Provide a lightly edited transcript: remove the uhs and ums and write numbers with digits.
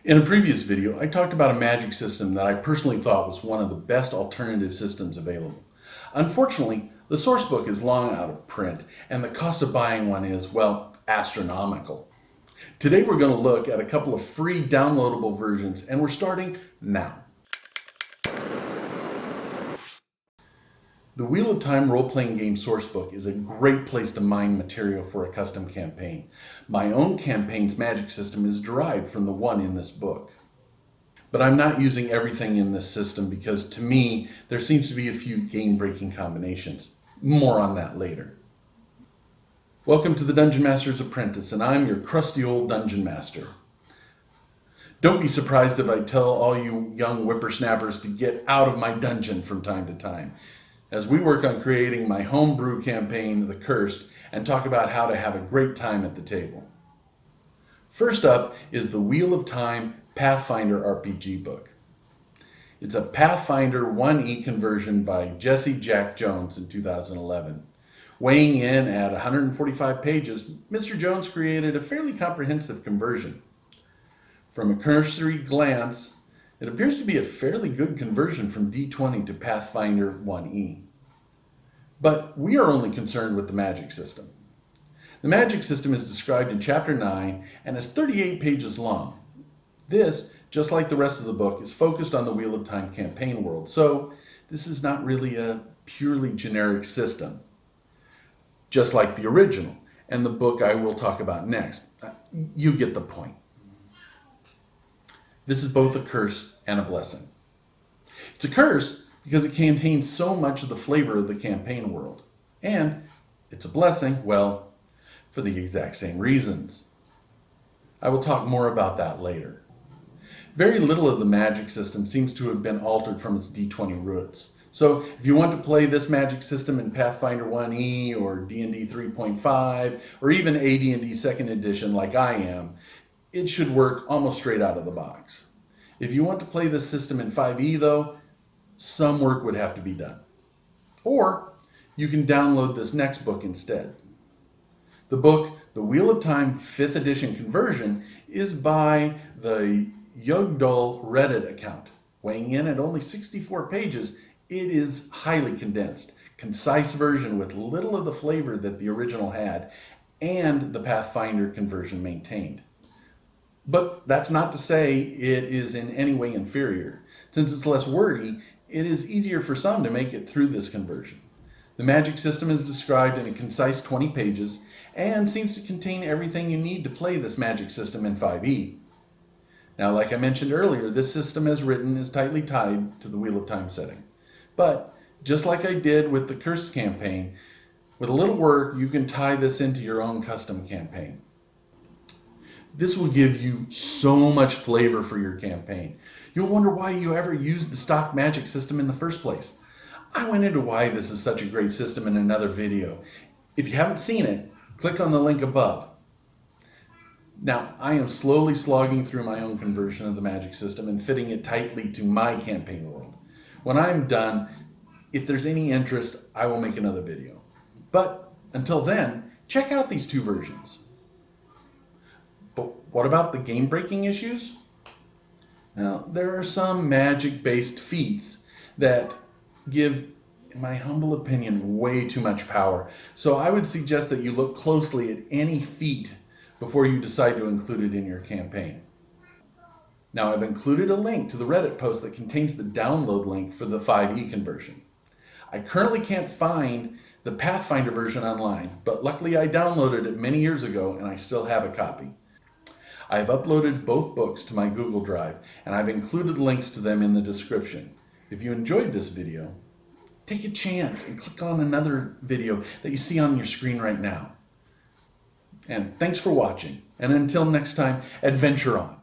In a previous video, I talked about a magic system that I personally thought was one of the best alternative systems available. Unfortunately, the source book is long out of print, and the cost of buying one is, well, astronomical. Today we're going to look at a couple of free downloadable versions, and we're starting now. The Wheel of Time role-playing game sourcebook is a great place to mine material for a custom campaign. My own campaign's magic system is derived from the one in this book. But I'm not using everything in this system because, to me, there seems to be a few game-breaking combinations. More on that later. Welcome to the Dungeon Master's Apprentice, and I'm your crusty old Dungeon Master. Don't be surprised if I tell all you young whippersnappers to get out of my dungeon from time to time, as we work on creating my homebrew campaign, The Cursed, and talk about how to have a great time at the table. First up is the Wheel of Time PathFinder RPG book. It's a PathFinder 1E conversion by Jesse Jack Jones in 2011. Weighing in at 145 pages, Mr. Jones created a fairly comprehensive conversion. From a cursory glance, it appears to be a fairly good conversion from D20 to Pathfinder 1E. But we are only concerned with the magic system. The magic system is described in Chapter 9 and is 38 pages long. This, just like the rest of the book, is focused on the Wheel of Time campaign world, so this is not really a purely generic system, just like the original and the book I will talk about next. You get the point. This is both a curse and a blessing. It's a curse because it contains so much of the flavor of the campaign world. And it's a blessing, well, for the exact same reasons. I will talk more about that later. Very little of the magic system seems to have been altered from its D20 roots. So if you want to play this magic system in Pathfinder 1E or D&D 3.5 or even AD&D 2nd edition like I am, it should work almost straight out of the box. If you want to play this system in 5e though, some work would have to be done. Or you can download this next book instead. The book, The Wheel of Time 5th edition conversion, is by the Yugdal Reddit account. Weighing in at only 64 pages, it is highly condensed, concise version with little of the flavor that the original had and the Pathfinder conversion maintained. But that's not to say it is in any way inferior. Since it's less wordy, it is easier for some to make it through this conversion. The magic system is described in a concise 20 pages and seems to contain everything you need to play this magic system in 5e. Now, like I mentioned earlier, this system as written is tightly tied to the Wheel of Time setting. But just like I did with the Cursed campaign, with a little work, you can tie this into your own custom campaign. This will give you so much flavor for your campaign. You'll wonder why you ever used the stock magic system in the first place. I went into why this is such a great system in another video. If you haven't seen it, click on the link above. Now, I am slowly slogging through my own conversion of the magic system and fitting it tightly to my campaign world. When I'm done, if there's any interest, I will make another video. But until then, check out these two versions. But what about the game-breaking issues? Now, there are some magic-based feats that give, in my humble opinion, way too much power. So I would suggest that you look closely at any feat before you decide to include it in your campaign. Now, I've included a link to the Reddit post that contains the download link for the 5e conversion. I currently can't find the Pathfinder version online, but luckily I downloaded it many years ago and I still have a copy. I have uploaded both books to my Google Drive, and I've included links to them in the description. If you enjoyed this video, take a chance and click on another video that you see on your screen right now. And thanks for watching, and until next time, adventure on.